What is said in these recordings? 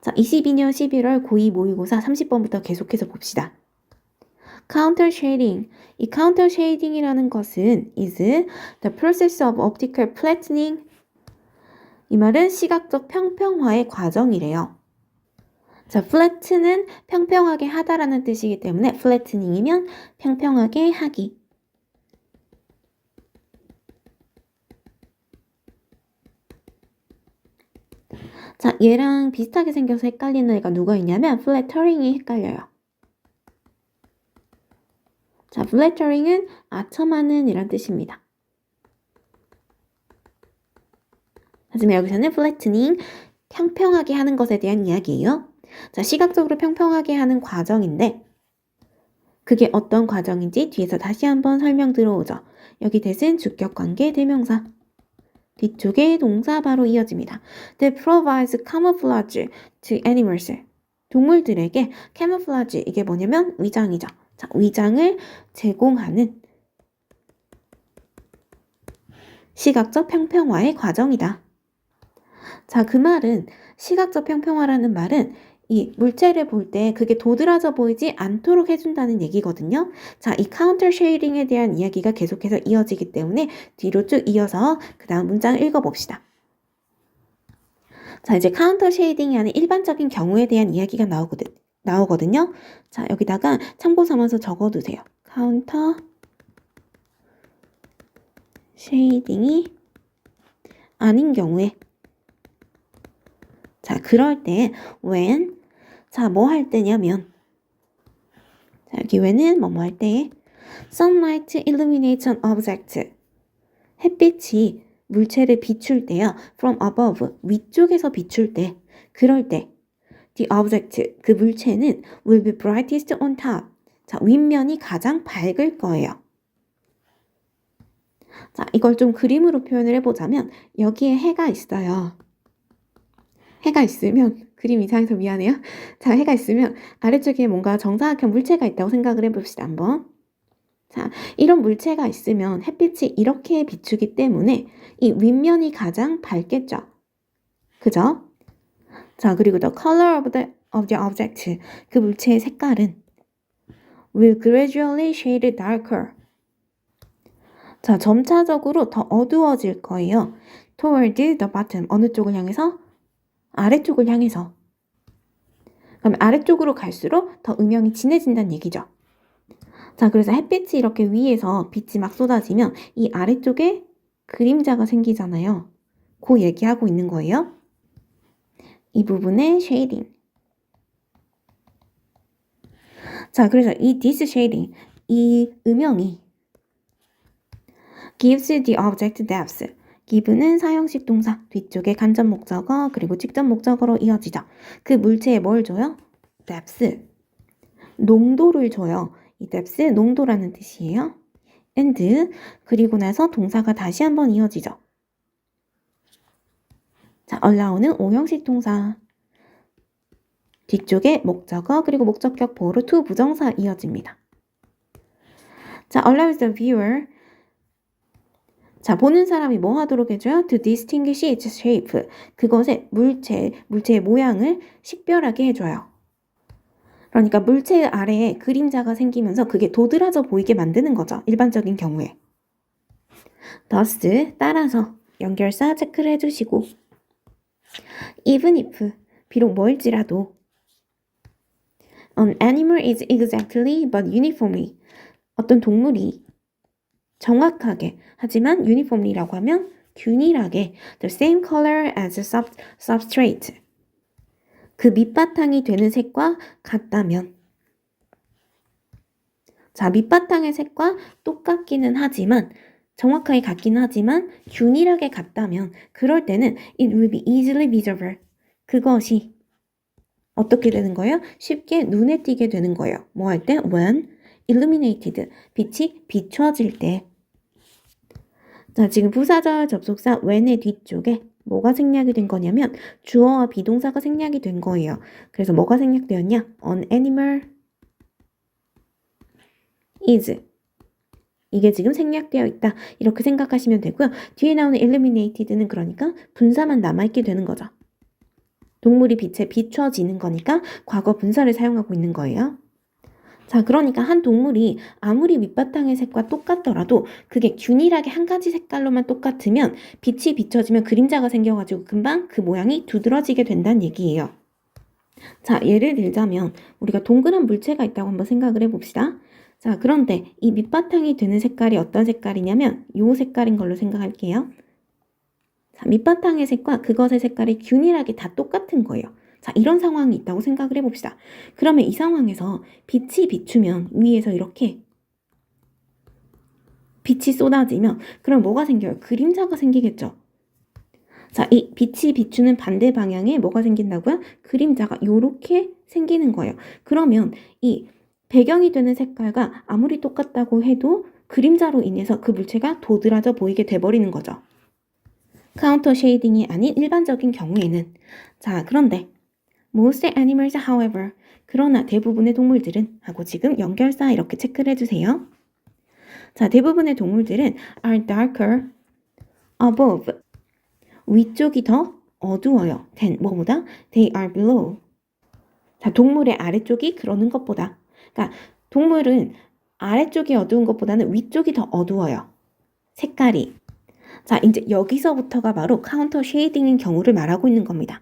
자, 22년 11월 고2 모의고사 30번부터 계속해서 봅시다. counter shading. 이 counter shading이라는 것은 is the process of optical flattening. 이 말은 시각적 평평화의 과정이래요. 자, flatten은 평평하게 하다라는 뜻이기 때문에 flattening이면 평평하게 하기. 자, 얘랑 비슷하게 생겨서 헷갈리는 애가 누가 있냐면 flattering이 헷갈려요. 자, flattering은 아첨하는 이란 뜻입니다. 하지만 여기서는 flattening, 평평하게 하는 것에 대한 이야기예요. 자, 시각적으로 평평하게 하는 과정인데 그게 어떤 과정인지 뒤에서 다시 한번 설명 들어오죠. 여기 대신 주격관계 대명사. 뒤쪽에 동사 바로 이어집니다. That provides camouflage to animals. 동물들에게 camouflage, 이게 뭐냐면 위장이죠. 자, 위장을 제공하는 시각적 평평화의 과정이다. 자, 그 말은 시각적 평평화라는 말은 이 물체를 볼 때 그게 도드라져 보이지 않도록 해준다는 얘기거든요. 자, 이 카운터 쉐이딩에 대한 이야기가 계속해서 이어지기 때문에 뒤로 쭉 이어서 그 다음 문장을 읽어봅시다. 자, 이제 카운터 쉐이딩이 아닌 일반적인 경우에 대한 이야기가 나오거든요. 자, 여기다가 참고 삼아서 적어두세요. 카운터 쉐이딩이 아닌 경우에, 자, 그럴 때 when, 자, 뭐 할 때냐면, 자, 여기 when은 뭐 할 때, sunlight illuminates an object. 햇빛이 물체를 비출 때요. from above, 위쪽에서 비출 때, 그럴 때 the object, 그 물체는 will be brightest on top. 자, 윗면이 가장 밝을 거예요. 자, 이걸 좀 그림으로 표현을 해보자면 여기에 해가 있어요. 해가 있으면, 그림 이상해서 미안해요. 자, 해가 있으면 아래쪽에 뭔가 정사각형 물체가 있다고 생각을 해봅시다. 한번. 자, 이런 물체가 있으면 햇빛이 이렇게 비추기 때문에 이 윗면이 가장 밝겠죠. 그죠? 자, 그리고 the color of the object, 그 물체의 색깔은 will gradually shade darker. 자, 점차적으로 더 어두워질 거예요. toward the bottom, 어느 쪽을 향해서? 아래쪽을 향해서. 그럼 아래쪽으로 갈수록 더 음영이 진해진다는 얘기죠. 자, 그래서 햇빛이 이렇게 위에서 빛이 막 쏟아지면 이 아래쪽에 그림자가 생기잖아요. 그 얘기하고 있는 거예요. 이 부분의 쉐이딩. 자, 그래서 이 this shading, 이 음영이 gives the object depth. give는 사형식 동사, 뒤쪽에 간접 목적어, 그리고 직접 목적어로 이어지죠. 그 물체에 뭘 줘요? depth. 농도를 줘요. 이 depth, 농도라는 뜻이에요. and, 그리고 나서 동사가 다시 한번 이어지죠. 자, allow는 오형식 동사. 뒤쪽에 목적어, 그리고 목적격 보호로 to 부정사 이어집니다. 자, allows the viewer. 자, 보는 사람이 뭐 하도록 해줘요? To distinguish its shape. 그것의 물체의 모양을 식별하게 해줘요. 그러니까 물체 아래에 그림자가 생기면서 그게 도드라져 보이게 만드는 거죠. 일반적인 경우에. thus, 따라서 연결사 체크를 해주시고 even if, 비록 뭘지라도 an animal is exactly but uniformly, 어떤 동물이 정확하게, 하지만 uniformly라고 하면 균일하게 the same color as substrate, 그 밑바탕이 되는 색과 같다면, 자, 밑바탕의 색과 똑같기는 하지만, 정확하게 같기는 하지만 균일하게 같다면 그럴 때는 it will be easily visible. 그것이 어떻게 되는 거예요? 쉽게 눈에 띄게 되는 거예요. 뭐 할 때? when illuminated, 빛이 비춰질 때. 자, 지금 부사절 접속사 when의 뒤쪽에 뭐가 생략이 된 거냐면 주어와 비동사가 생략이 된 거예요. 그래서 뭐가 생략되었냐? An animal is. 이게 지금 생략되어 있다. 이렇게 생각하시면 되고요. 뒤에 나오는 illuminated는 그러니까 분사만 남아있게 되는 거죠. 동물이 빛에 비춰지는 거니까 과거 분사를 사용하고 있는 거예요. 자, 그러니까 한 동물이 아무리 밑바탕의 색과 똑같더라도 그게 균일하게 한 가지 색깔로만 똑같으면 빛이 비춰지면 그림자가 생겨가지고 금방 그 모양이 두드러지게 된다는 얘기예요. 자, 예를 들자면 우리가 동그란 물체가 있다고 한번 생각을 해봅시다. 자, 그런데 이 밑바탕이 되는 색깔이 어떤 색깔이냐면 이 색깔인 걸로 생각할게요. 자, 밑바탕의 색과 그것의 색깔이 균일하게 다 똑같은 거예요. 자, 이런 상황이 있다고 생각을 해봅시다. 그러면 이 상황에서 빛이 비추면 위에서 이렇게 빛이 쏟아지면 그럼 뭐가 생겨요? 그림자가 생기겠죠. 자, 이 빛이 비추는 반대 방향에 뭐가 생긴다고요? 그림자가 이렇게 생기는 거예요. 그러면 이 배경이 되는 색깔과 아무리 똑같다고 해도 그림자로 인해서 그 물체가 도드라져 보이게 돼버리는 거죠. 카운터 쉐이딩이 아닌 일반적인 경우에는. 자, 그런데 most animals, however, 그러나 대부분의 동물들은 하고 지금 연결사 이렇게 체크를 해주세요. 자, 대부분의 동물들은 are darker above, 위쪽이 더 어두워요. than, 뭐보다? they are below. 자, 동물의 아래쪽이 그러는 것보다. 그러니까 동물은 아래쪽이 어두운 것보다는 위쪽이 더 어두워요. 색깔이. 자, 이제 여기서부터가 바로 카운터 쉐이딩인 경우를 말하고 있는 겁니다.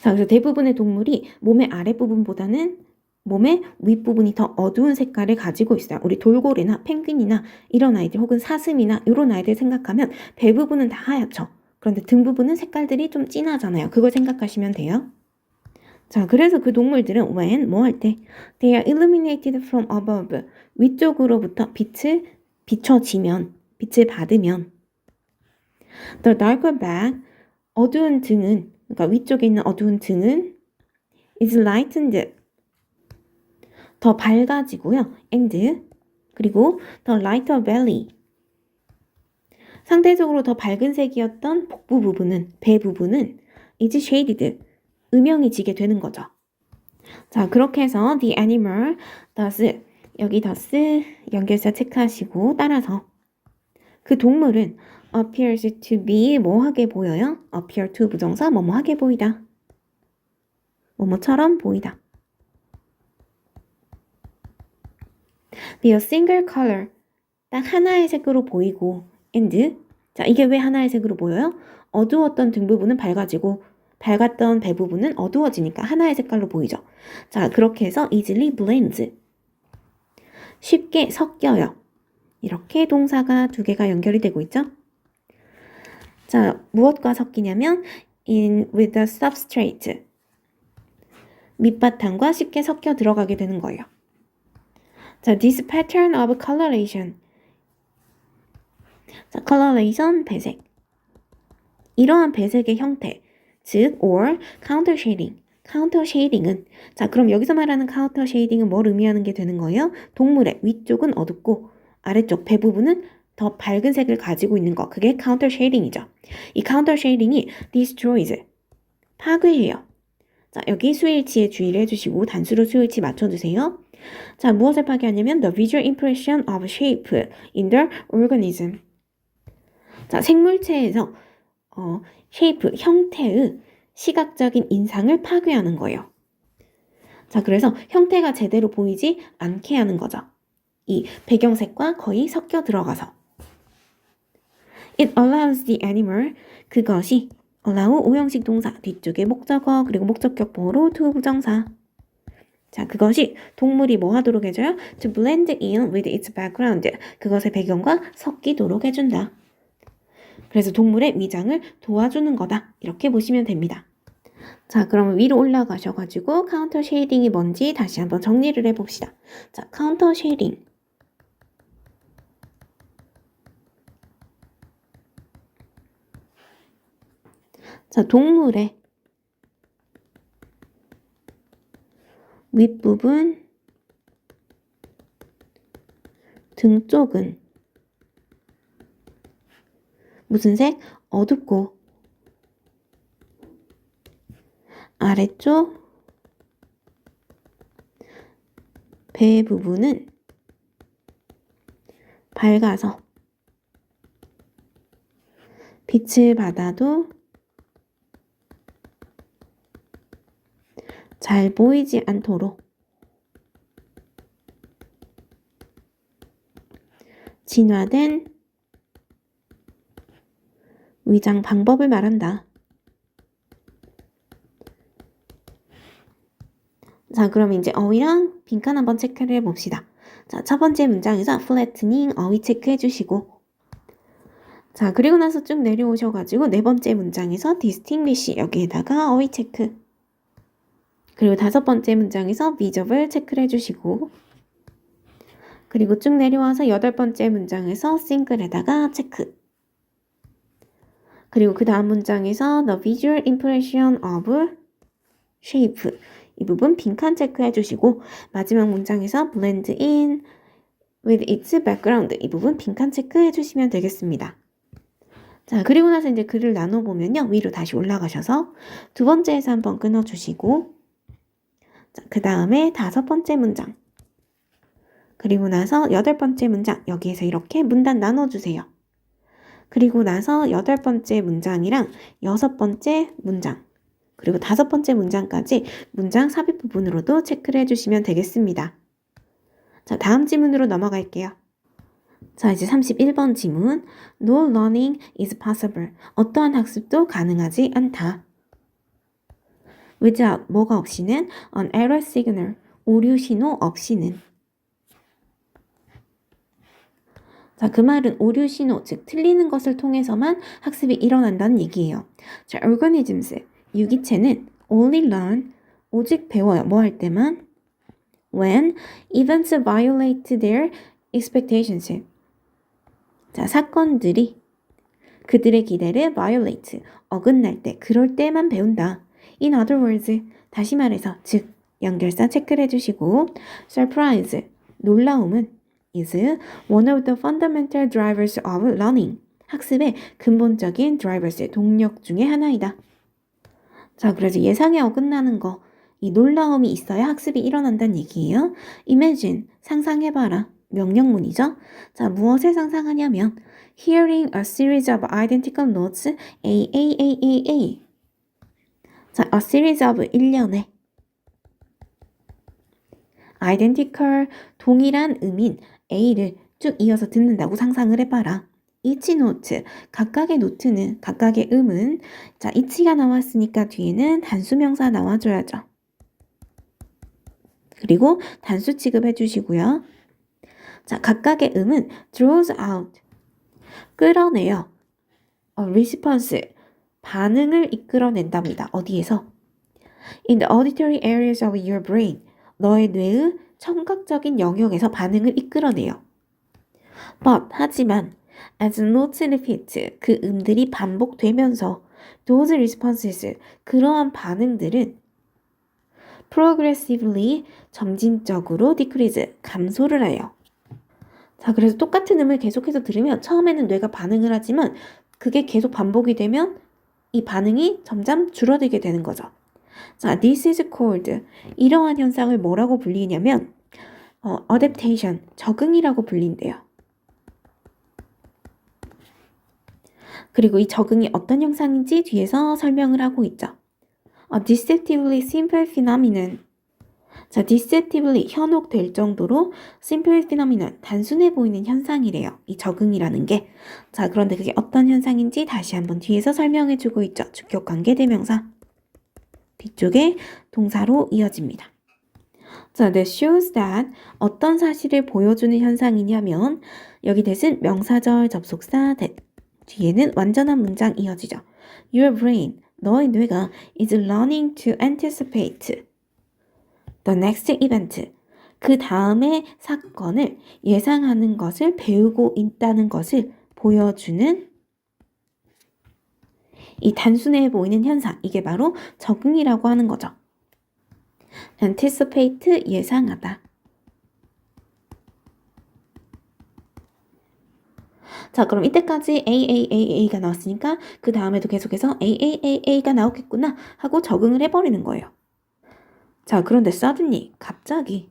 자, 그래서 대부분의 동물이 몸의 아랫부분보다는 몸의 윗부분이 더 어두운 색깔을 가지고 있어요. 우리 돌고래나 펭귄이나 이런 아이들 혹은 사슴이나 이런 아이들 생각하면 배 부분은 다 하얗죠. 그런데 등 부분은 색깔들이 좀 진하잖아요. 그걸 생각하시면 돼요. 자, 그래서 그 동물들은 when, 뭐 할 때 they are illuminated from above, 위쪽으로부터 빛을 비춰지면, 빛을 받으면 the darker back, 어두운 등은, 그러니까 위쪽에 있는 어두운 등은 is lightened, 더 밝아지고요. and, 그리고 the lighter belly, 상대적으로 더 밝은 색이었던 복부 부분은, 배 부분은 is shaded, 음영이 지게 되는 거죠. 자, 그렇게 해서 the animal does, 여기 does 연결사 체크하시고 따라서 그 동물은 appears to be 뭐하게 보여요? appear to 부정사 뭐뭐하게 보이다. 뭐뭐처럼 보이다. be a single color, 딱 하나의 색으로 보이고 and, 자, 이게 왜 하나의 색으로 보여요? 어두웠던 등 부분은 밝아지고 밝았던 배 부분은 어두워지니까 하나의 색깔로 보이죠. 자, 그렇게 해서 easily blends, 쉽게 섞여요. 이렇게 동사가 두 개가 연결이 되고 있죠. 자, 무엇과 섞이냐면 in with the substrate, 밑바탕과 쉽게 섞여 들어가게 되는 거예요. 자, this pattern of coloration, 자, coloration, 배색, 이러한 배색의 형태, 즉 or counter shading, 카운터 쉐이딩은, 자, 그럼 여기서 말하는 카운터 쉐이딩은 뭘 의미하는 게 되는 거예요? 동물의 위쪽은 어둡고 아래쪽 배 부분은 더 밝은 색을 가지고 있는 거, 그게 카운터 쉐이딩이죠. 이 카운터 쉐이딩이 destroys, 파괴해요. 자, 여기 수일치에 주의를 해주시고 단수로 수일치 맞춰주세요. 자, 무엇을 파괴하냐면 the visual impression of shape in the organism. 자, 생물체에서 shape, 형태의 시각적인 인상을 파괴하는 거예요. 자, 그래서 형태가 제대로 보이지 않게 하는 거죠. 이 배경색과 거의 섞여 들어가서. It allows the animal, 그것이 allow 오형식 동사, 뒤쪽에 목적어, 그리고 목적격 보호로 to 부정사. 자, 그것이 동물이 뭐 하도록 해줘요? To blend in with its background, 그것의 배경과 섞이도록 해준다. 그래서 동물의 위장을 도와주는 거다. 이렇게 보시면 됩니다. 자, 그러면 위로 올라가셔가지고 카운터 쉐이딩이 뭔지 다시 한번 정리를 해봅시다. 자, 카운터 쉐이딩. 자, 동물의 윗부분, 등 쪽은 무슨 색? 어둡고 아래쪽 배 부분은 밝아서 빛을 받아도 잘 보이지 않도록 진화된 위장 방법을 말한다. 자, 그럼 이제 어휘랑 빈칸 한번 체크를 해봅시다. 자, 첫 번째 문장에서 flattening 어휘 체크해 주시고, 자, 그리고 나서 쭉 내려오셔가지고 네 번째 문장에서 distinguish 여기에다가 어휘 체크, 그리고 다섯 번째 문장에서 visible 체크를 해주시고, 그리고 쭉 내려와서 여덟 번째 문장에서 single에다가 체크, 그리고 그 다음 문장에서 the visual impression of shape 이 부분 빈칸 체크해 주시고, 마지막 문장에서 blend in with its background 이 부분 빈칸 체크해 주시면 되겠습니다. 자, 그리고 나서 이제 글을 나눠보면요, 위로 다시 올라가셔서 두 번째에서 한번 끊어주시고, 그 다음에 다섯 번째 문장, 그리고 나서 여덟 번째 문장, 여기에서 이렇게 문단 나눠주세요. 그리고 나서 여덟 번째 문장이랑 여섯 번째 문장, 그리고 다섯 번째 문장까지 문장 삽입 부분으로도 체크를 해주시면 되겠습니다. 자, 다음 지문으로 넘어갈게요. 자, 이제 31번 지문. No learning is possible. 어떠한 학습도 가능하지 않다. without, 뭐가 없이는, an error signal, 오류 신호 없이는. 자, 그 말은 오류 신호, 즉 틀리는 것을 통해서만 학습이 일어난다는 얘기예요. 자, organisms, 유기체는 only learn, 오직 배워요. 뭐 할 때만? when events violate their expectations. 자, 사건들이 그들의 기대를 violate, 어긋날 때, 그럴 때만 배운다. In other words, 다시 말해서, 즉, 연결사 체크를 해주시고, surprise, 놀라움은 is one of the fundamental drivers of learning. 학습의 근본적인 drivers, 동력 중에 하나이다. 자, 그래서 예상에 어긋나는 거, 이 놀라움이 있어야 학습이 일어난다는 얘기예요. imagine, 상상해봐라. 명령문이죠. 자, 무엇을 상상하냐면 hearing a series of identical notes A. 자, a series of 일련의 identical, 동일한 음인 A를 쭉 이어서 듣는다고 상상을 해봐라. each note, 각각의 노트는, 각각의 음은, 자, each가 나왔으니까 뒤에는 단수명사 나와줘야죠. 그리고 단수 취급해 주시고요. 자, 각각의 음은 draws out, 끌어내요. response, 반응을 이끌어낸답니다. 어디에서? In the auditory areas of your brain, 너의 뇌의 청각적인 영역에서 반응을 이끌어내요. But, 하지만, as notes repeat, 그 음들이 반복되면서 those responses, 그러한 반응들은 progressively, 점진적으로 decrease, 감소를 해요. 자, 그래서 똑같은 음을 계속해서 들으면 처음에는 뇌가 반응을 하지만 그게 계속 반복이 되면 이 반응이 점점 줄어들게 되는 거죠. 자, this is called, 이러한 현상을 뭐라고 불리냐면 adaptation, 적응이라고 불린대요. 그리고 이 적응이 어떤 현상인지 뒤에서 설명을 하고 있죠. deceptively simple phenomenon. 자, deceptively, 현혹될 정도로 simple phenomenon, 단순해 보이는 현상이래요. 이 적응이라는 게. 자, 그런데 그게 어떤 현상인지 다시 한번 뒤에서 설명해주고 있죠. 주격 관계대명사. 뒤쪽에 동사로 이어집니다. 자, that shows that, 어떤 사실을 보여주는 현상이냐면 여기 that은 명사절 접속사 that, 뒤에는 완전한 문장 이어지죠. Your brain, 너의 뇌가 is learning to anticipate the next event. 그 다음의 사건을 예상하는 것을 배우고 있다는 것을 보여주는 이 단순해 보이는 현상, 이게 바로 적응이라고 하는 거죠. anticipate, 예상하다. 자, 그럼 이때까지 AAAA가 나왔으니까 그 다음에도 계속해서 AAAA가 나오겠구나 하고 적응을 해버리는 거예요. 자, 그런데 suddenly, 갑자기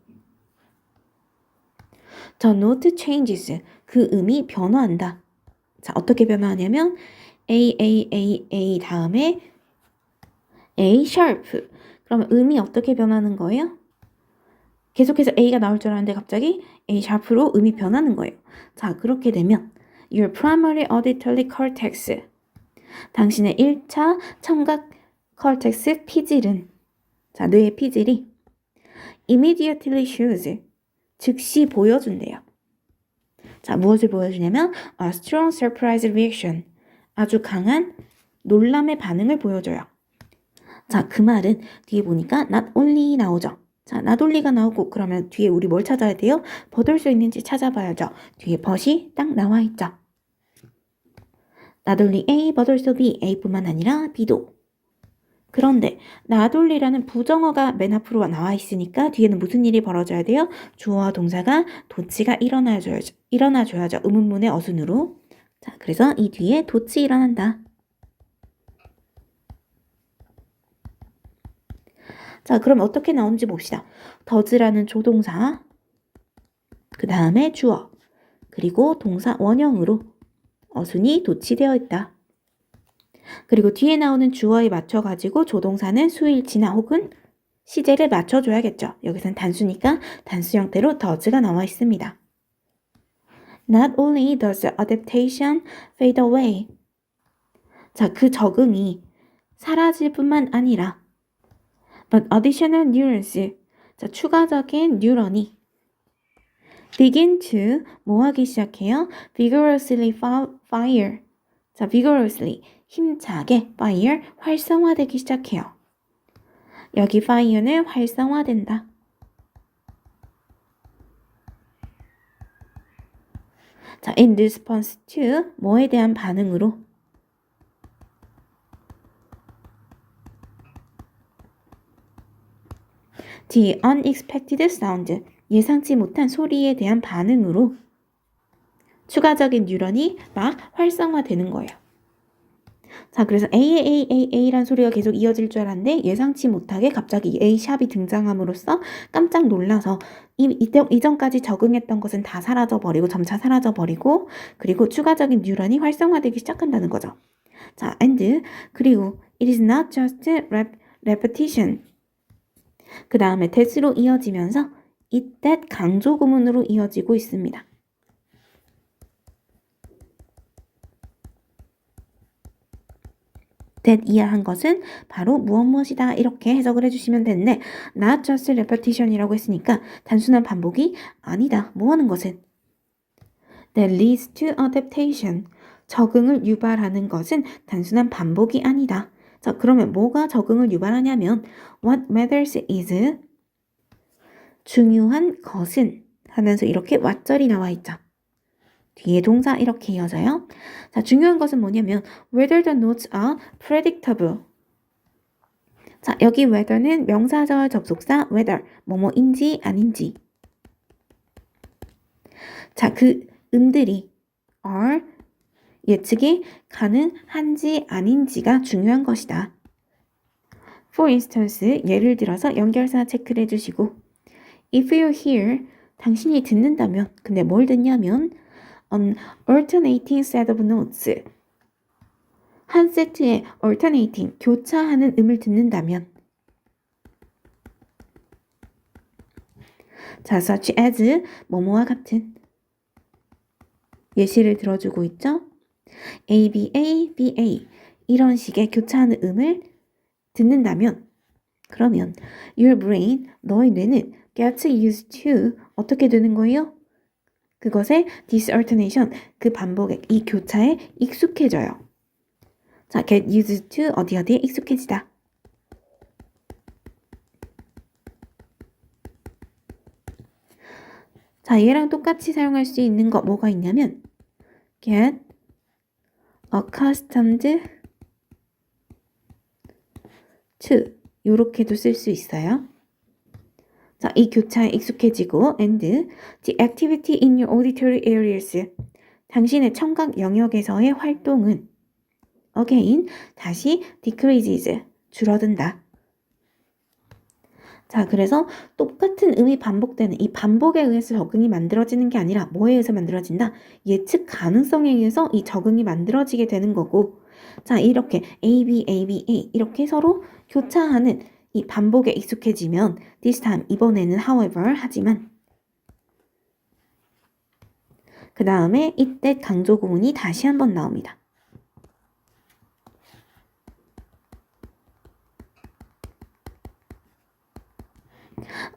The note changes. 그 음이 변화한다. 자, 어떻게 변화하냐면 A 다음에 A sharp. 그러면 음이 어떻게 변하는 거예요? 계속해서 A가 나올 줄 알았는데 갑자기 A sharp로 음이 변하는 거예요. 자, 그렇게 되면 Your primary auditory cortex. 당신의 1차 청각 cortex 피질은 자, 뇌의 피질이 immediately shows. 즉시 보여준대요. 자, 무엇을 보여주냐면 a strong surprise reaction. 아주 강한 놀람의 반응을 보여줘요. 자, 그 말은 뒤에 보니까 not only 나오죠. 자, not only가 나오고 그러면 뒤에 우리 뭘 찾아야 돼요? 벗을 수 있는지 찾아봐야죠. 뒤에 벗이 딱 나와 있죠. not only A, but also B. A뿐만 아니라 B도. 그런데 not only라는 부정어가 맨 앞으로 나와 있으니까 뒤에는 무슨 일이 벌어져야 돼요? 주어와 동사가 도치가 일어나줘야죠. 의문문의 어순으로. 자, 그래서 이 뒤에 도치 일어난다. 자, 그럼 어떻게 나오는지 봅시다. does라는 조동사, 그 다음에 주어, 그리고 동사 원형으로 어순이 도치되어 있다. 그리고 뒤에 나오는 주어에 맞춰가지고 조동사는 수일치나 혹은 시제를 맞춰줘야겠죠. 여기선 단수니까 단수 형태로 does가 나와 있습니다. Not only does the adaptation fade away. 자, 그 적응이 사라질 뿐만 아니라 but additional neurons. 자, 추가적인 뉴런이 begin to 뭐 하기 시작해요? vigorously fire. 자, vigorously 힘차게 fire 활성화되기 시작해요. 여기 fire는 활성화된다. 자, in response to 뭐에 대한 반응으로 the unexpected sound 예상치 못한 소리에 대한 반응으로 추가적인 뉴런이 막 활성화되는 거예요. 자, 그래서 A란 소리가 계속 이어질 줄 알았는데 예상치 못하게 갑자기 A샵이 등장함으로써 깜짝 놀라서 이전까지 적응했던 것은 다 사라져버리고 점차 사라져버리고 그리고 추가적인 뉴런이 활성화되기 시작한다는 거죠. 자, and 그리고 it is not just repetition. 그 다음에 that으로 이어지면서 it, that 강조 구문으로 이어지고 있습니다. that 이하한 것은 바로 무엇이다 이렇게 해석을 해주시면 되는데 not just repetition이라고 했으니까 단순한 반복이 아니다. 뭐하는 것은 that leads to adaptation 적응을 유발하는 것은 단순한 반복이 아니다. 자, 그러면 뭐가 적응을 유발하냐면 what matters is 중요한 것은 하면서 이렇게 왓절이 나와 있죠. 뒤에 동사 이렇게 이어져요. 자, 중요한 것은 뭐냐면 whether the notes are predictable. 자, 여기 whether는 명사절 접속사 whether 뭐뭐인지 아닌지. 자, 그 음들이 are 예측이 가능한지 아닌지가 중요한 것이다. For instance, 예를 들어서 연결사 체크를 해주시고 if you hear, 당신이 듣는다면 근데 뭘 듣냐면 an alternating set of notes 한 세트의 alternating, 교차하는 음을 듣는다면 자, such as 뭐뭐와 같은 예시를 들어주고 있죠. A, B, A, B, A 이런 식의 교차하는 음을 듣는다면 그러면 your brain, 너의 뇌는 gets used to 어떻게 되는 거예요? 그것의 this alternation, 그 반복에, 이 교차에 익숙해져요. 자, get used to 어디에 익숙해지다. 자, 얘랑 똑같이 사용할 수 있는 거 뭐가 있냐면 get accustomed to 요렇게도 쓸 수 있어요. 자, 이 교차에 익숙해지고 and the activity in your auditory areas 당신의 청각 영역에서의 활동은 again 다시 decreases 줄어든다. 자, 그래서 똑같은 음이 반복되는 이 반복에 의해서 적응이 만들어지는 게 아니라 뭐에 의해서 만들어진다? 예측 가능성에 의해서 이 적응이 만들어지게 되는 거고, 자, 이렇게 A, B, A, B, A 이렇게 서로 교차하는 이 반복에 익숙해지면 this time, 이번에는 however, 하지만 그 다음에 이때 강조 구문이 다시 한번 나옵니다.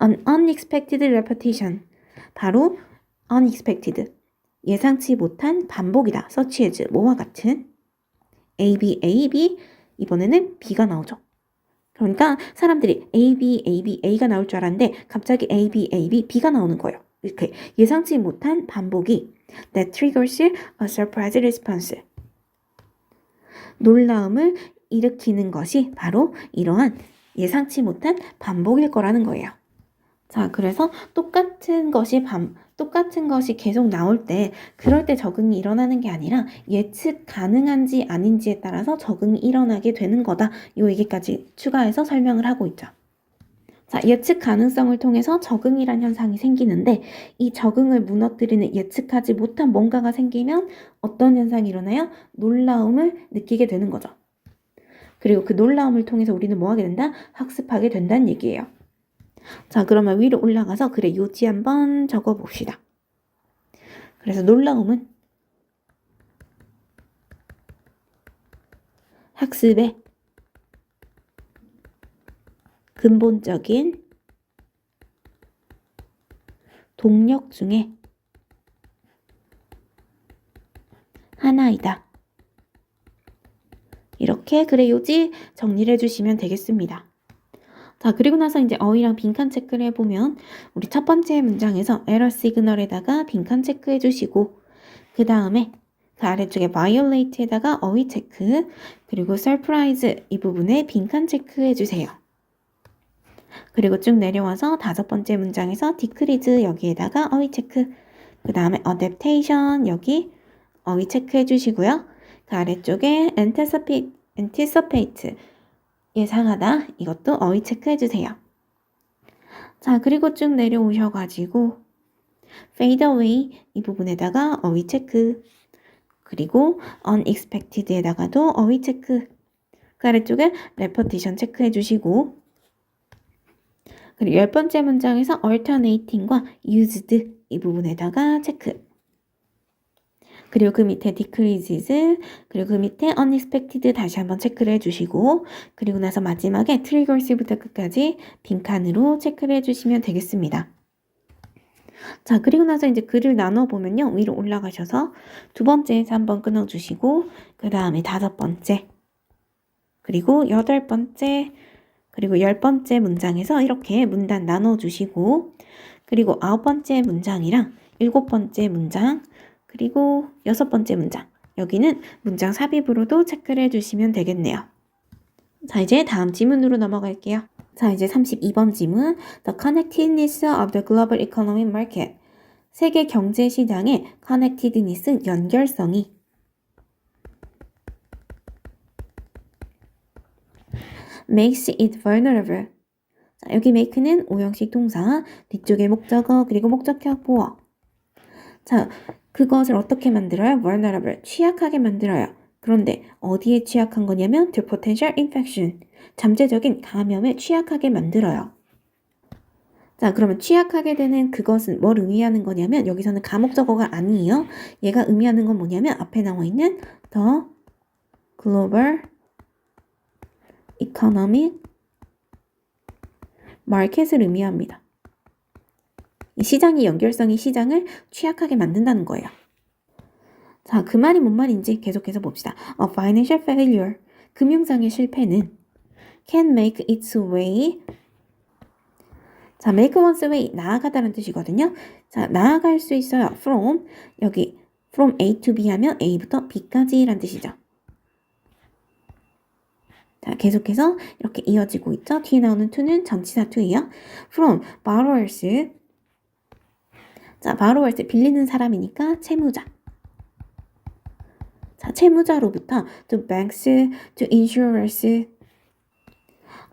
An unexpected repetition. 바로 unexpected. 예상치 못한 반복이다. such as 뭐와 같은 A, B, A, B. 이번에는 B가 나오죠. 그러니까 사람들이 A, B, A, B, A가 나올 줄 알았는데 갑자기 A, B, A, B, B가 나오는 거예요. 이렇게 예상치 못한 반복이 that triggers a surprise response. 놀라움을 일으키는 것이 바로 이러한 예상치 못한 반복일 거라는 거예요. 자, 그래서 똑같은 것이 계속 나올 때, 그럴 때 적응이 일어나는 게 아니라 예측 가능한지 아닌지에 따라서 적응이 일어나게 되는 거다. 요 얘기까지 추가해서 설명을 하고 있죠. 자, 예측 가능성을 통해서 적응이란 현상이 생기는데, 이 적응을 무너뜨리는 예측하지 못한 뭔가가 생기면 어떤 현상이 일어나요? 놀라움을 느끼게 되는 거죠. 그리고 그 놀라움을 통해서 우리는 뭐 하게 된다? 학습하게 된다는 얘기예요. 자, 그러면 위로 올라가서 글의 요지 한번 적어봅시다. 그래서 놀라움은 학습의 근본적인 동력 중에 하나이다. 이렇게 글의 요지 정리를 해주시면 되겠습니다. 자, 그리고 나서 이제 어휘랑 빈칸 체크를 해보면 우리 첫 번째 문장에서 에러 시그널에다가 빈칸 체크해 주시고 그 다음에 그 아래쪽에 violate에다가 어휘 체크 그리고 surprise 이 부분에 빈칸 체크해 주세요. 그리고 쭉 내려와서 다섯 번째 문장에서 decrease 여기에다가 어휘 체크 그 다음에 adaptation 여기 어휘 체크해 주시고요. 그 아래쪽에 anticipate 예상하다 이것도 어휘 체크해 주세요. 자, 그리고 쭉 내려오셔가지고 fade away 이 부분에다가 어휘 체크 그리고 unexpected에다가도 어휘 체크 그 아래쪽에 repetition 체크해 주시고 그리고 열 번째 문장에서 alternating과 used 이 부분에다가 체크 그리고 그 밑에 decreases, 그리고 그 밑에 unexpected 다시 한번 체크를 해주시고 그리고 나서 마지막에 triggers부터 끝까지 빈칸으로 체크를 해주시면 되겠습니다. 자, 그리고 나서 이제 글을 나눠보면요. 위로 올라가셔서 두 번째에서 한번 끊어주시고 그 다음에 다섯 번째 그리고 여덟 번째 그리고 열 번째 문장에서 이렇게 문단 나눠주시고 그리고 아홉 번째 문장이랑 일곱 번째 문장 그리고 여섯 번째 문장 여기는 문장 삽입으로도 체크를 해주시면 되겠네요. 자, 이제 다음 지문으로 넘어갈게요. 자, 이제 32번 지문 The connectedness of the global economic market 세계 경제 시장의 connectedness 연결성이 makes it vulnerable 자, 여기 make는 오형식 동사 뒤쪽에 목적어 그리고 목적격 보어 자, 그것을 어떻게 만들어요? vulnerable, 취약하게 만들어요. 그런데 어디에 취약한 거냐면 to potential infection, 잠재적인 감염에 취약하게 만들어요. 자, 그러면 취약하게 되는 그것은 뭘 의미하는 거냐면 여기서는 가목적어가 아니에요. 얘가 의미하는 건 뭐냐면 앞에 나와 있는 the global economic market을 의미합니다. 이 시장의 연결성이 시장을 취약하게 만든다는 거예요. 자, 그 말이 뭔 말인지 계속해서 봅시다. A financial failure, 금융상의 실패는 can make its way 자, make one's way, 나아가다라는 뜻이거든요. 자, 나아갈 수 있어요. from, 여기 from A to B 하면 A부터 B까지라는 뜻이죠. 자, 계속해서 이렇게 이어지고 있죠. 뒤에 나오는 to는 전치사 to예요. from borrowers 자, borrowers 빌리는 사람이니까 채무자. 자, 채무자로부터 to banks, to insurers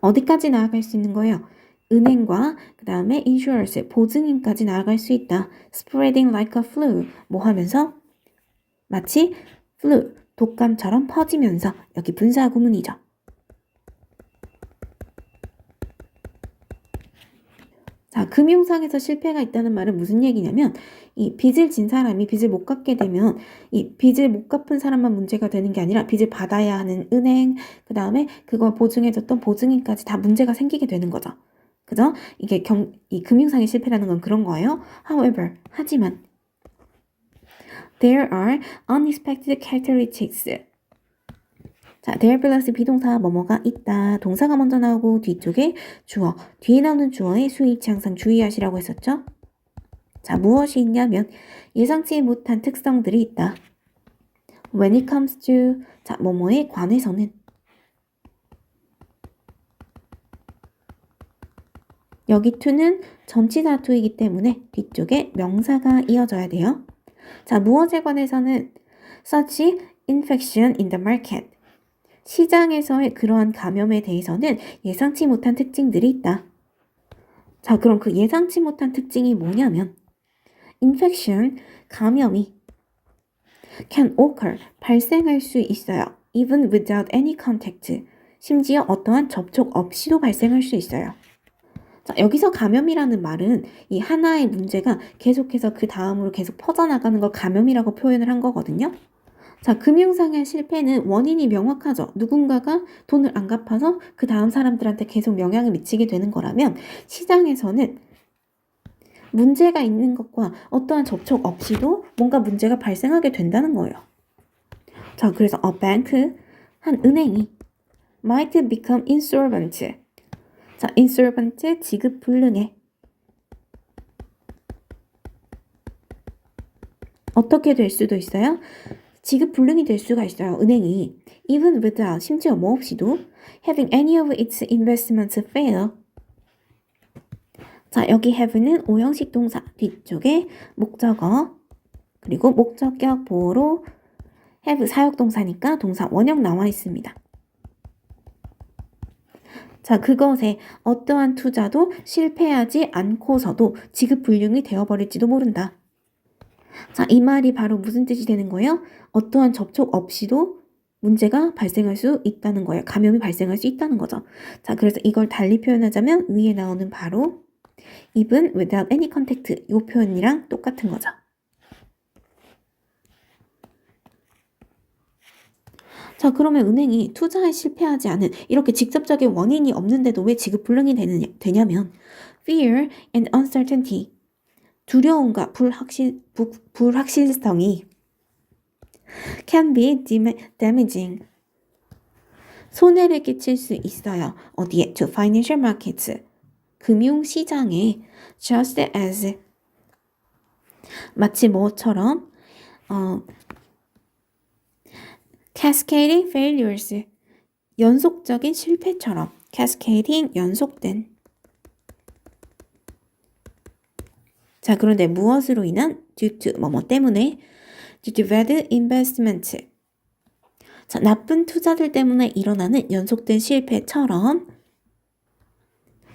어디까지 나아갈 수 있는 거예요? 은행과 그 다음에 insurance, 보증인까지 나아갈 수 있다. spreading like a flu, 뭐 하면서? 마치 flu, 독감처럼 퍼지면서. 여기 분사 구문이죠. 자, 금융상에서 실패가 있다는 말은 무슨 얘기냐면 이 빚을 진 사람이 빚을 못 갚게 되면 이 빚을 못 갚은 사람만 문제가 되는 게 아니라 빚을 받아야 하는 은행, 그 다음에 그걸 보증해줬던 보증인까지 다 문제가 생기게 되는 거죠. 그죠? 이게 이 금융상의 실패라는 건 그런 거예요. However, 하지만 there are unexpected characteristics. 자, there 플러스 비동사 뭐뭐가 있다. 동사가 먼저 나오고 뒤쪽에 주어. 뒤에 나오는 주어의 수일치 항상 주의하시라고 했었죠. 자, 무엇이 있냐면 예상치 못한 특성들이 있다. When it comes to, 자, 뭐뭐에 관해서는. 여기 to는 전치사 to이기 때문에 뒤쪽에 명사가 이어져야 돼요. 자, 무엇에 관해서는 such infection in the market. 시장에서의 그러한 감염에 대해서는 예상치 못한 특징들이 있다. 자, 그럼 그 예상치 못한 특징이 뭐냐면 infection, 감염이 can occur, 발생할 수 있어요. even without any contact, 심지어 어떠한 접촉 없이도 발생할 수 있어요. 자, 여기서 감염이라는 말은 이 하나의 문제가 계속해서 그 다음으로 계속 퍼져나가는 걸 감염이라고 표현을 한 거거든요. 자, 금융상의 실패는 원인이 명확하죠. 누군가가 돈을 안 갚아서 그 다음 사람들한테 계속 영향을 미치게 되는 거라면 시장에서는 문제가 있는 것과 어떠한 접촉 없이도 뭔가 문제가 발생하게 된다는 거예요. 자, 그래서 a bank, 한 은행이 might become insolvent. 자, insolvent, 지급 불능해. 어떻게 될 수도 있어요? 지급 불능이 될 수가 있어요. 은행이 even without, 심지어 뭐 없이도 having any of its investments fail. 자, 여기 have는 오형식 동사 뒤쪽에 목적어 그리고 목적격 보호로 have 사역동사니까 동사 원형 나와 있습니다. 자, 그것에 어떠한 투자도 실패하지 않고서도 지급 불능이 되어버릴지도 모른다. 자, 이 말이 바로 무슨 뜻이 되는 거예요? 어떠한 접촉 없이도 문제가 발생할 수 있다는 거예요. 감염이 발생할 수 있다는 거죠. 자, 그래서 이걸 달리 표현하자면 위에 나오는 바로 even without any contact 이 표현이랑 똑같은 거죠. 자, 그러면 은행이 투자에 실패하지 않은 이렇게 직접적인 원인이 없는데도 왜 지급 불능이 되냐면 fear and uncertainty 두려움과 불확실성이 can be damaging 손해를 끼칠 수 있어요. 어디에? To financial markets 금융시장에 just as 마치 뭐처럼 cascading failures 연속적인 실패처럼 cascading 연속된 자, 그런데 무엇으로 인한? due to 뭐뭐 때문에 due to bad investment 자, 나쁜 투자들 때문에 일어나는 연속된 실패처럼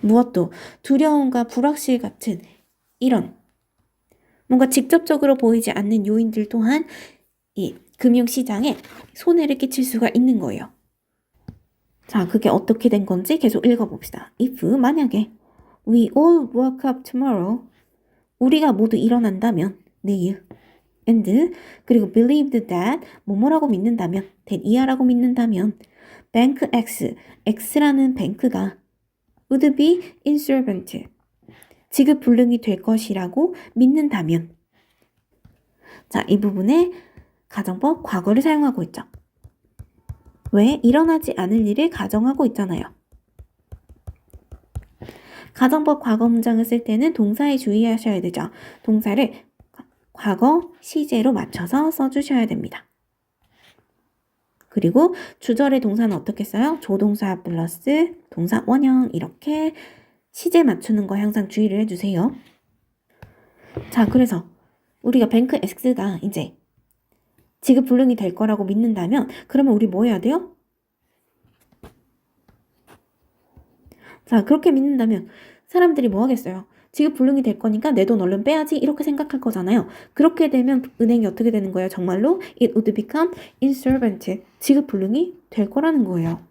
무엇도 두려움과 불확실 같은 이런 뭔가 직접적으로 보이지 않는 요인들 또한 이 금융시장에 손해를 끼칠 수가 있는 거예요. 자, 그게 어떻게 된 건지 계속 읽어봅시다. If 만약에 we all woke up tomorrow 우리가 모두 일어난다면 내일 and 그리고 believed that 뭐뭐라고 믿는다면 that 이하라고 믿는다면 bank X X라는 뱅크가 would be insolvent 지급 불능이 될 것이라고 믿는다면 자, 이 부분에 가정법 과거를 사용하고 있죠. 왜? 일어나지 않을 일을 가정하고 있잖아요. 가정법 과거 문장을 쓸 때는 동사에 주의하셔야 되죠. 동사를 과거 시제로 맞춰서 써주셔야 됩니다. 그리고 주절의 동사는 어떻게 써요? 조동사 플러스 동사 원형 이렇게 시제 맞추는 거 항상 주의를 해주세요. 자, 그래서 우리가 뱅크 X가 이제 지급 불능이 될 거라고 믿는다면 그러면 우리 뭐 해야 돼요? 자, 그렇게 믿는다면 사람들이 뭐 하겠어요? 지급 불능이 될 거니까 내 돈 얼른 빼야지 이렇게 생각할 거잖아요. 그렇게 되면 은행이 어떻게 되는 거예요? 정말로 it would become insolvent. 지급 불능이 될 거라는 거예요.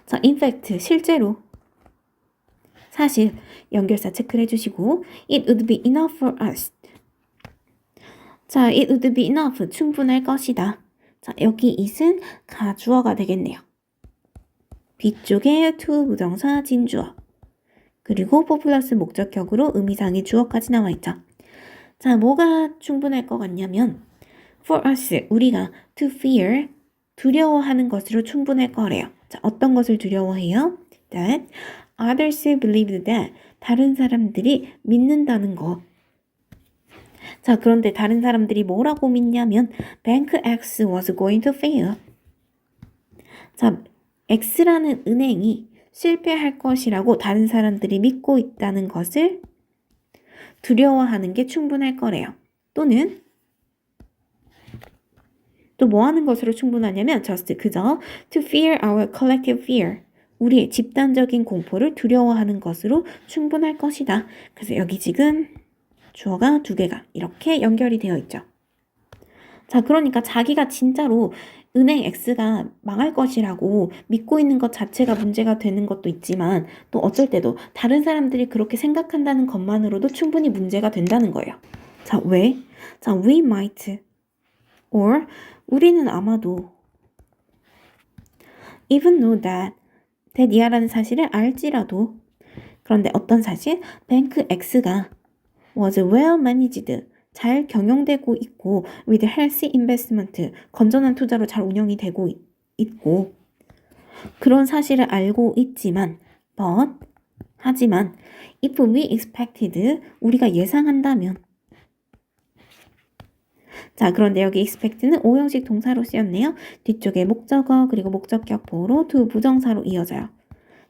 자, in fact, 실제로 사실 연결사 체크를 해주시고 it would be enough for us. 자, it would be enough. 충분할 것이다. 자, 여기 it은 가주어가 되겠네요. 뒤쪽에 to 부정사 진주어. 그리고 for 플러스 목적격으로 의미상의 주어까지 나와 있죠. 자, 뭐가 충분할 것 같냐면 for us, 우리가 to fear, 두려워하는 것으로 충분할 거래요. 자, 어떤 것을 두려워해요? That others believe that, 다른 사람들이 믿는다는 거. 자, 그런데 다른 사람들이 뭐라고 믿냐면 Bank X was going to fail. 자, X라는 은행이 실패할 것이라고 다른 사람들이 믿고 있다는 것을 두려워하는 게 충분할 거래요. 또는 또 뭐 하는 것으로 충분하냐면 just 그저 to fear our collective fear. 우리의 집단적인 공포를 두려워하는 것으로 충분할 것이다. 그래서 여기 지금 주어가 두 개가 이렇게 연결이 되어 있죠. 자, 그러니까 자기가 진짜로 은행 X가 망할 것이라고 믿고 있는 것 자체가 문제가 되는 것도 있지만 또 어쩔 때도 다른 사람들이 그렇게 생각한다는 것만으로도 충분히 문제가 된다는 거예요. 자, 왜? 자, we might or 우리는 아마도 even know that 이하라는 사실을 알지라도 그런데 어떤 사실? 뱅크 X가 was well managed 잘 경영되고 있고 with healthy investment 건전한 투자로 잘 운영이 되고 있고 그런 사실을 알고 있지만 but 하지만 if we expected 우리가 예상한다면 자, 그런데 여기 expect는 오형식 동사로 쓰였네요. 뒤쪽에 목적어 그리고 목적격 보호로 to 부정사로 이어져요.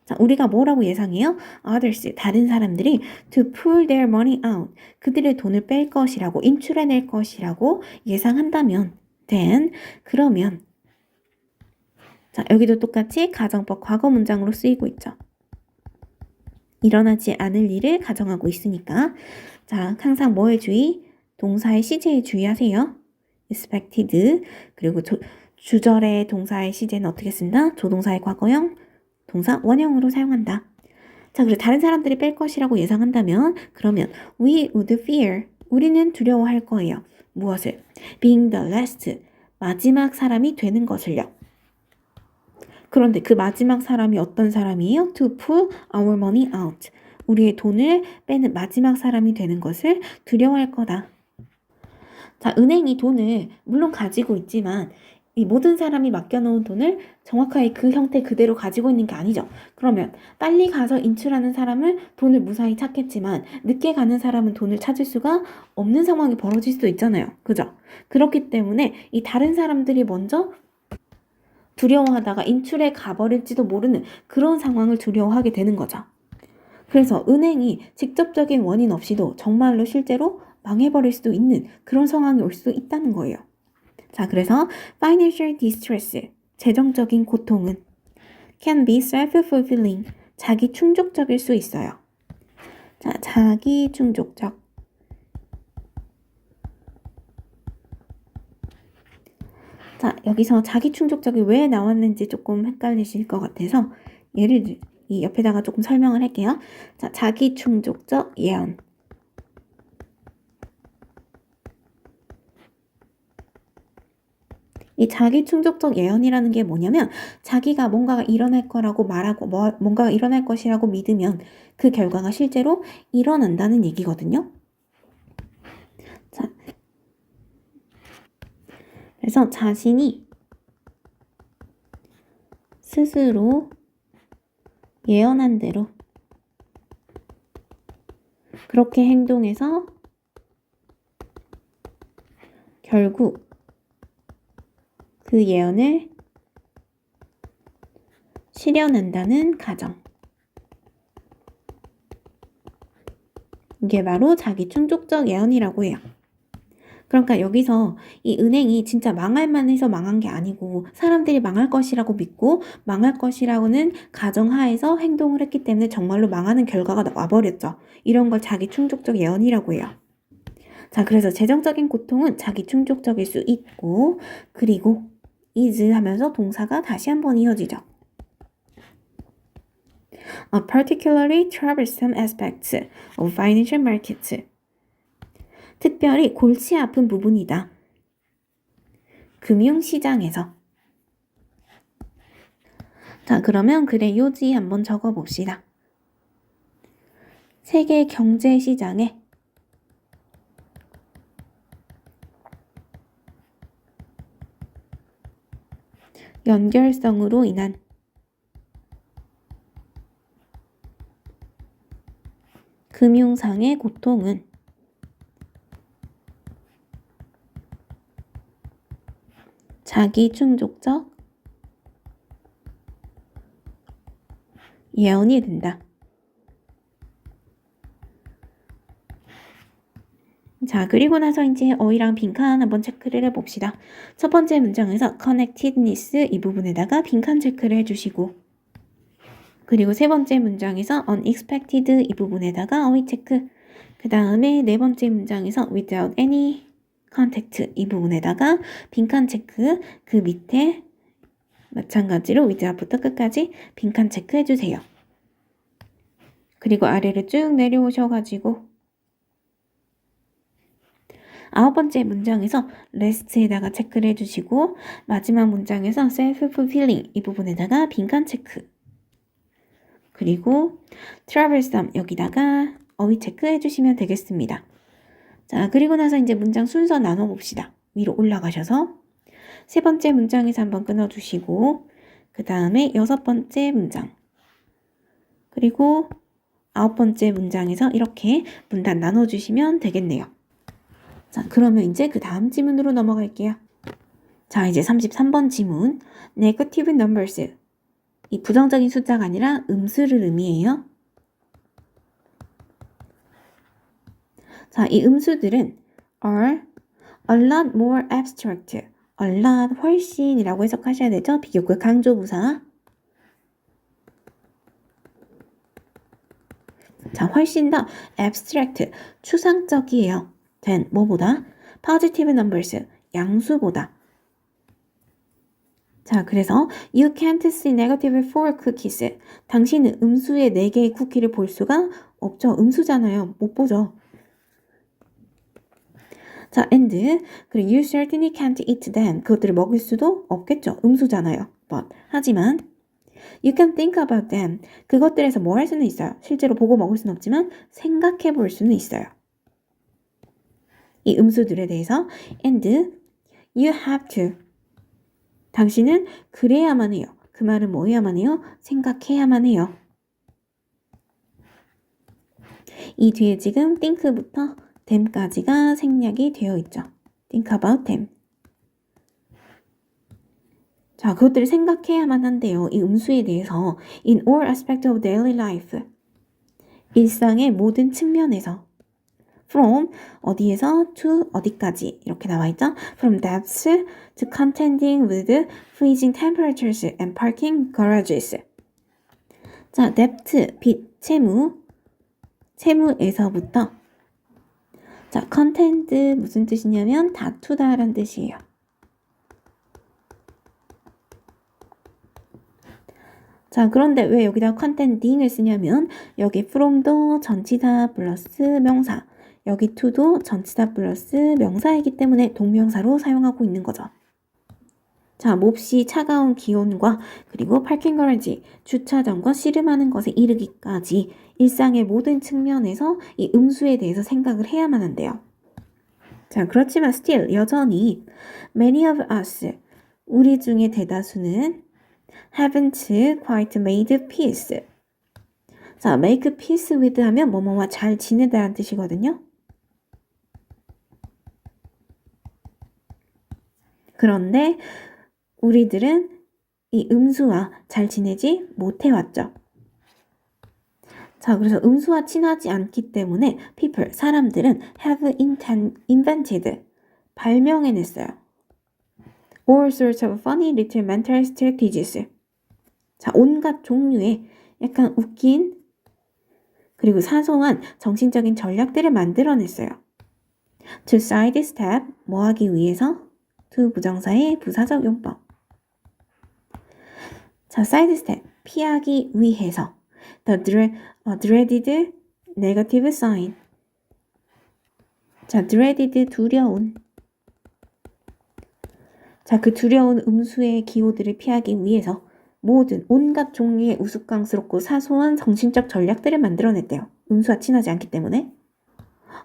자, 우리가 뭐라고 예상해요? Others, 다른 사람들이 to pull their money out, 그들의 돈을 뺄 것이라고, 인출해낼 것이라고 예상한다면 then, 그러면 자, 여기도 똑같이 가정법 과거 문장으로 쓰이고 있죠. 일어나지 않을 일을 가정하고 있으니까 자, 항상 뭐에 주의? 동사의 시제에 주의하세요. expected, 그리고 주절의 동사의 시제는 어떻게 쓴다? 조동사의 과거형, 동사 원형으로 사용한다. 자, 그리고 다른 사람들이 뺄 것이라고 예상한다면 그러면 we would fear, 우리는 두려워할 거예요. 무엇을? being the last, 마지막 사람이 되는 것을요. 그런데 그 마지막 사람이 어떤 사람이에요? to pull our money out, 우리의 돈을 빼는 마지막 사람이 되는 것을 두려워할 거다. 자, 은행이 돈을 물론 가지고 있지만 이 모든 사람이 맡겨놓은 돈을 정확하게 그 형태 그대로 가지고 있는 게 아니죠. 그러면 빨리 가서 인출하는 사람은 돈을 무사히 찾겠지만 늦게 가는 사람은 돈을 찾을 수가 없는 상황이 벌어질 수도 있잖아요. 그죠? 그렇기 때문에 이 다른 사람들이 먼저 두려워하다가 인출해 가버릴지도 모르는 그런 상황을 두려워하게 되는 거죠. 그래서 은행이 직접적인 원인 없이도 정말로 실제로 망해버릴 수도 있는 그런 상황이 올 수도 있다는 거예요. 자, 그래서 financial distress, 재정적인 고통은 can be self-fulfilling, 자기 충족적일 수 있어요. 자, 자기 충족적. 자, 여기서 자기 충족적이 왜 나왔는지 조금 헷갈리실 것 같아서 이 옆에다가 조금 설명을 할게요. 자, 자기 충족적 예언. 이 자기 충족적 예언이라는 게 뭐냐면 자기가 뭔가가 일어날 거라고 말하고 뭔가가 일어날 것이라고 믿으면 그 결과가 실제로 일어난다는 얘기거든요. 자, 그래서 자신이 스스로 예언한 대로 그렇게 행동해서 결국 그 예언을 실현한다는 가정. 이게 바로 자기 충족적 예언이라고 해요. 그러니까 여기서 이 은행이 진짜 망할 만해서 망한 게 아니고 사람들이 망할 것이라고 믿고 망할 것이라고는 가정하에서 행동을 했기 때문에 정말로 망하는 결과가 와버렸죠. 이런 걸 자기 충족적 예언이라고 해요. 자, 그래서 재정적인 고통은 자기 충족적일 수 있고, 그리고 is 하면서 동사가 다시 한번 이어지죠. A particularly troublesome aspect of financial markets. 특별히 골치 아픈 부분이다. 금융시장에서. 자, 그러면 글의 요지 한번 적어봅시다. 세계 경제시장에 연결성으로 인한 금융상의 고통은 자기 충족적 예언이 된다. 자, 그리고 나서 이제 어휘랑 빈칸 한번 체크를 해봅시다. 첫 번째 문장에서 connectedness 이 부분에다가 빈칸 체크를 해주시고, 그리고 세 번째 문장에서 unexpected 이 부분에다가 어휘 체크, 그 다음에 네 번째 문장에서 without any contact 이 부분에다가 빈칸 체크, 그 밑에 마찬가지로 without부터 끝까지 빈칸 체크 해주세요. 그리고 아래로 쭉 내려오셔가지고 아홉 번째 문장에서 rest에다가 체크를 해주시고, 마지막 문장에서 self-fulfilling 이 부분에다가 빈칸 체크, 그리고 troublesome 여기다가 어휘 체크 해주시면 되겠습니다. 자, 그리고 나서 이제 문장 순서 나눠봅시다. 위로 올라가셔서 세 번째 문장에서 한번 끊어주시고, 그 다음에 여섯 번째 문장, 그리고 아홉 번째 문장에서 이렇게 문단 나눠주시면 되겠네요. 자, 그러면 이제 그 다음 지문으로 넘어갈게요. 자, 이제 33번 지문. Negative numbers. 이 부정적인 숫자가 아니라 음수를 의미해요. 자, 이 음수들은 are a lot more abstract. a lot 훨씬이라고 해석하셔야 되죠. 비교급 강조부사. 자, 훨씬 더 abstract, 추상적이에요. 된 뭐보다? positive numbers, 양수보다. 자, 그래서 you can't see negative 4 cookies. 당신은 음수의 4개의 쿠키를 볼 수가 없죠. 음수잖아요. 못 보죠. 자, and 그리고 you certainly can't eat them. 그것들을 먹을 수도 없겠죠. 음수잖아요. but 하지만 you can think about them. 그것들에서 뭐 할 수는 있어요. 실제로 보고 먹을 수는 없지만 생각해 볼 수는 있어요. 이 음수들에 대해서 and you have to. 당신은 그래야만 해요. 그 말은 뭐 해야만 해요? 생각해야만 해요. 이 뒤에 지금 think부터 them까지가 생략이 되어 있죠. think about them. 자, 그것들을 생각해야만 한대요. 이 음수에 대해서 in all aspects of daily life. 일상의 모든 측면에서. from 어디에서 to 어디까지 이렇게 나와 있죠. from depths to contending with freezing temperatures and parking garages. 자, depth 빛 채무에서부터. 자, contend 무슨 뜻이냐면 다투다라는 뜻이에요. 자, 그런데 왜 여기다 contending을 쓰냐면 여기 from도 전치사 플러스 명사, 여기 to도 전치사 플러스 명사이기 때문에 동명사로 사용하고 있는 거죠. 자, 몹시 차가운 기온과 그리고 parking garage, 주차장과 씨름하는 것에 이르기까지 일상의 모든 측면에서 이 음수에 대해서 생각을 해야만 한대요. 자, 그렇지만 still 여전히 many of us, 우리 중에 대다수는 haven't quite made peace. 자, make peace with 하면 뭐뭐와 잘 지내다라는 뜻이거든요. 그런데 우리들은 이 음수와 잘 지내지 못해왔죠. 자, 그래서 음수와 친하지 않기 때문에 people, 사람들은 have invented, 발명해냈어요. All sorts of funny little mental strategies. 자, 온갖 종류의 약간 웃긴 그리고 사소한 정신적인 전략들을 만들어냈어요. To sidestep, 뭐 하기 위해서? to 부정사의 부사적 용법. 자, sidestep, 피하기 위해서. The dreaded negative sign. 자, dreaded, 두려운. 자, 그 두려운 음수의 기호들을 피하기 위해서 모든 온갖 종류의 우스꽝스럽고 사소한 정신적 전략들을 만들어냈대요. 음수와 친하지 않기 때문에.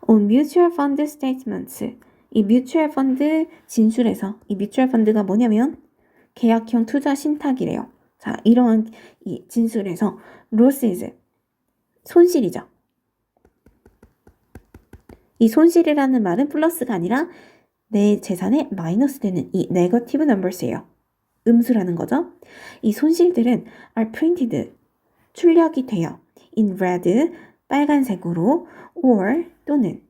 On mutual fund statements. 이 mutual fund 진술에서 이 mutual fund가 뭐냐면 계약형 투자 신탁이래요. 자, 이러한 이 진술에서 losses, 손실이죠. 이 손실이라는 말은 플러스가 아니라 내 재산에 마이너스 되는 이 negative numbers예요. 음수라는 거죠. 이 손실들은 are printed, 출력이 돼요. in red, 빨간색으로 or 또는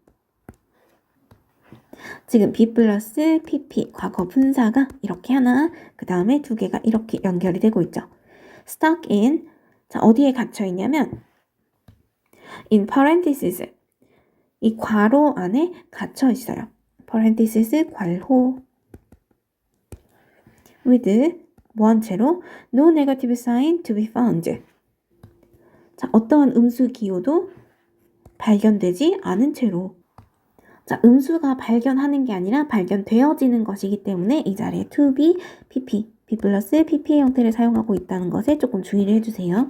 지금 B 플러스 PP, 과거 분사가 이렇게 하나, 그 다음에 두 개가 이렇게 연결이 되고 있죠. stuck in, 자, 어디에 갇혀 있냐면 in parentheses, 이 괄호 안에 갇혀 있어요. parentheses, 괄호 with, 뭐한 채로 no negative sign to be found. 자, 어떠한 음수 기호도 발견되지 않은 채로. 자, 음수가 발견하는 게 아니라 발견되어지는 것이기 때문에 이 자리에 to be, pp, b 플러스 pp의 형태를 사용하고 있다는 것에 조금 주의를 해주세요.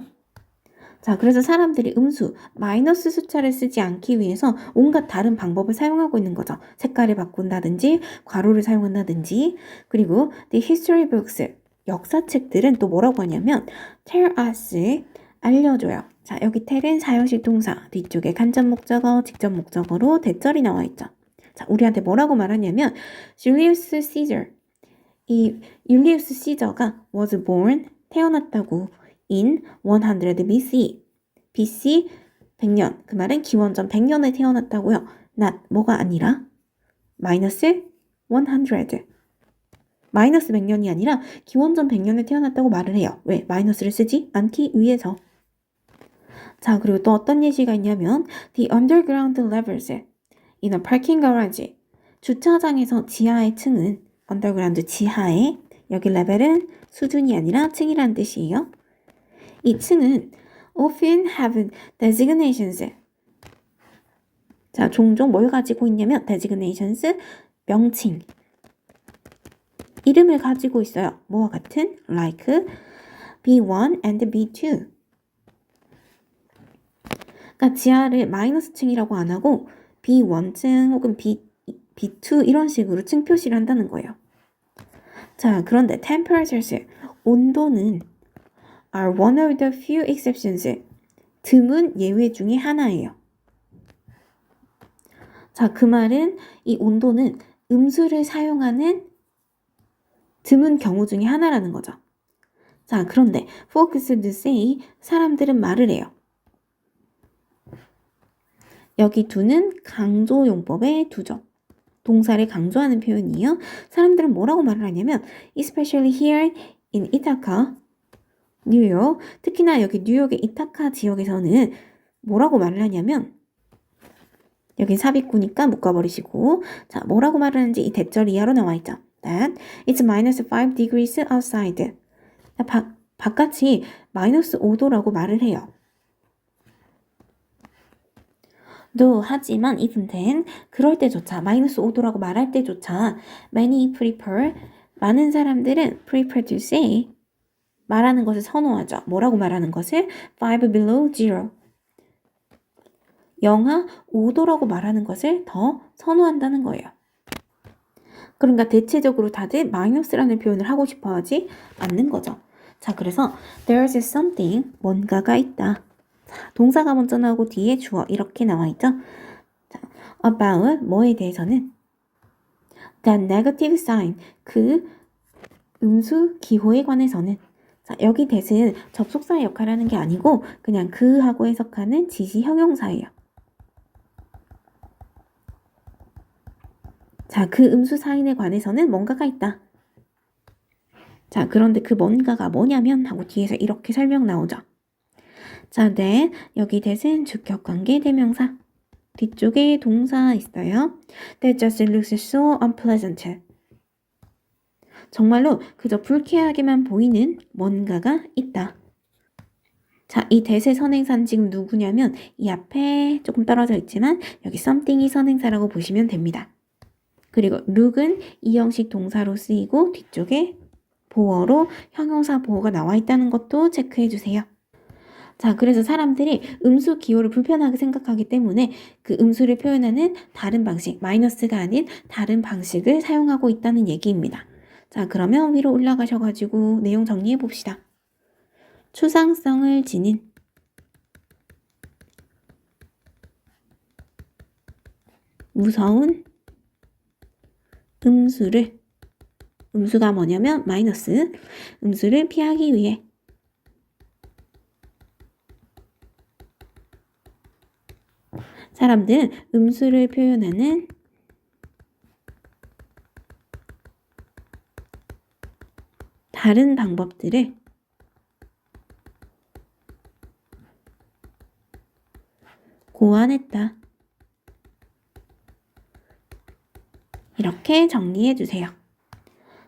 자, 그래서 사람들이 음수, 마이너스 숫자를 쓰지 않기 위해서 온갖 다른 방법을 사용하고 있는 거죠. 색깔을 바꾼다든지, 괄호를 사용한다든지, 그리고 the history books, 역사책들은 또 뭐라고 하냐면 tell us, 알려줘요. 자, 여기 tell은 사용식 동사, 뒤쪽에 간접 목적어, 직접 목적어로 대절이 나와 있죠. 자, 우리한테 뭐라고 말하냐면 Julius Caesar, 이 율리우스 시저가 was born, 태어났다고 in 100 BC, BC 100년, 그 말은 기원전 100년에 태어났다고요. not, 뭐가 아니라 마이너스 100, 마이너스 100년이 아니라 기원전 100년에 태어났다고 말을 해요. 왜? 마이너스를 쓰지 않기 위해서. 자, 그리고 또 어떤 예시가 있냐면 the underground levels in a parking garage, 주차장에서 지하의 층은 underground 지하에, 여기 레벨은 수준이 아니라 층이라는 뜻이에요. 이 층은 often have designations. 자, 종종 뭘 가지고 있냐면 designations, 명칭, 이름을 가지고 있어요. 뭐와 같은? like B1 and B2. 그러니까 지하를 마이너스 층이라고 안 하고 B1층 혹은 B2 이런 식으로 층 표시를 한다는 거예요. 자, 그런데 temperatures, 온도는 are one of the few exceptions, 드문 예외 중에 하나예요. 자, 그 말은 이 온도는 음수를 사용하는 드문 경우 중에 하나라는 거죠. 자, 그런데 folks do say, 사람들은 말을 해요. 여기 두는 강조용법의 두죠. 동사를 강조하는 표현이에요. 사람들은 뭐라고 말을 하냐면 especially here in Ithaca, 뉴욕, 특히나 여기 뉴욕의 이타카 지역에서는 뭐라고 말을 하냐면, 여긴 삽입구니까 묶어버리시고, 자, 뭐라고 말을 하는지 이 대절 이하로 나와 있죠. That it's minus 5 degrees outside. 바깥이 마이너스 5도라고 말을 해요. though, 하지만, even then, 그럴 때조차, 마이너스 5도라고 말할 때조차, many prefer, 많은 사람들은 prefer to say, 말하는 것을 선호하죠. 뭐라고 말하는 것을? 5 below 0. 영하 5도라고 말하는 것을 더 선호한다는 거예요. 그러니까 대체적으로 다들 마이너스라는 표현을 하고 싶어 하지 않는 거죠. 자, 그래서 there's something, 뭔가가 있다. 자, 동사가 먼저 나오고 뒤에 주어 이렇게 나와 있죠. 자, about, 뭐에 대해서는 that negative sign, 그 음수 기호에 관해서는. 자, 여기 that은 접속사의 역할을 하는 게 아니고 그냥 그 하고 해석하는 지시 형용사예요. 자, 그 음수 사인에 관해서는 뭔가가 있다. 자, 그런데 그 뭔가가 뭐냐면 하고 뒤에서 이렇게 설명 나오죠. 자, that 여기 that은 주격관계 대명사. 뒤쪽에 동사 있어요. That just looks so unpleasant. 정말로 그저 불쾌하게만 보이는 뭔가가 있다. 자, 이 that의 선행사는 지금 누구냐면 이 앞에 조금 떨어져 있지만 여기 something이 선행사라고 보시면 됩니다. 그리고 look은 이 형식 동사로 쓰이고 뒤쪽에 보어로 형용사 보어가 나와 있다는 것도 체크해 주세요. 자, 그래서 사람들이 음수 기호를 불편하게 생각하기 때문에 그 음수를 표현하는 다른 방식, 마이너스가 아닌 다른 방식을 사용하고 있다는 얘기입니다. 자, 그러면 위로 올라가셔가지고 내용 정리해 봅시다. 추상성을 지닌 무서운 음수가 뭐냐면 마이너스, 음수를 피하기 위해 사람들은 음수를 표현하는 다른 방법들을 고안했다. 이렇게 정리해 주세요.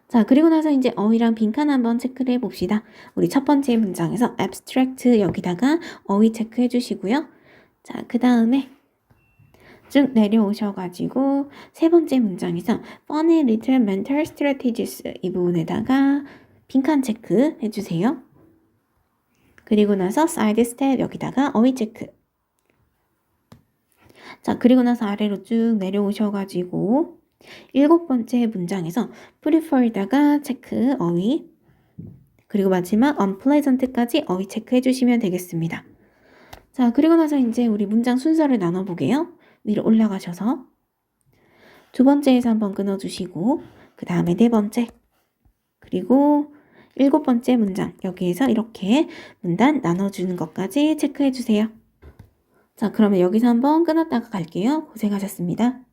자, 그리고 나서 이제 어휘랑 빈칸 한번 체크를 해봅시다. 우리 첫 번째 문장에서 abstract 여기다가 어휘 체크해 주시고요. 자, 그 다음에 쭉 내려오셔가지고 세 번째 문장에서 funny little mental strategies 이 부분에다가 빈칸 체크 해주세요. 그리고 나서 side step 여기다가 어휘 체크. 자, 그리고 나서 아래로 쭉 내려오셔가지고 일곱 번째 문장에서 prefer에다가 체크 어휘. 그리고 마지막 unpleasant까지 어휘 체크해 주시면 되겠습니다. 자, 그리고 나서 이제 우리 문장 순서를 나눠보게요. 위로 올라가셔서 두 번째에서 한번 끊어주시고 그 다음에 네 번째 그리고 일곱 번째 문장 여기에서 이렇게 문단 나눠주는 것까지 체크해 주세요. 자, 그러면 여기서 한번 끊었다가 갈게요. 고생하셨습니다.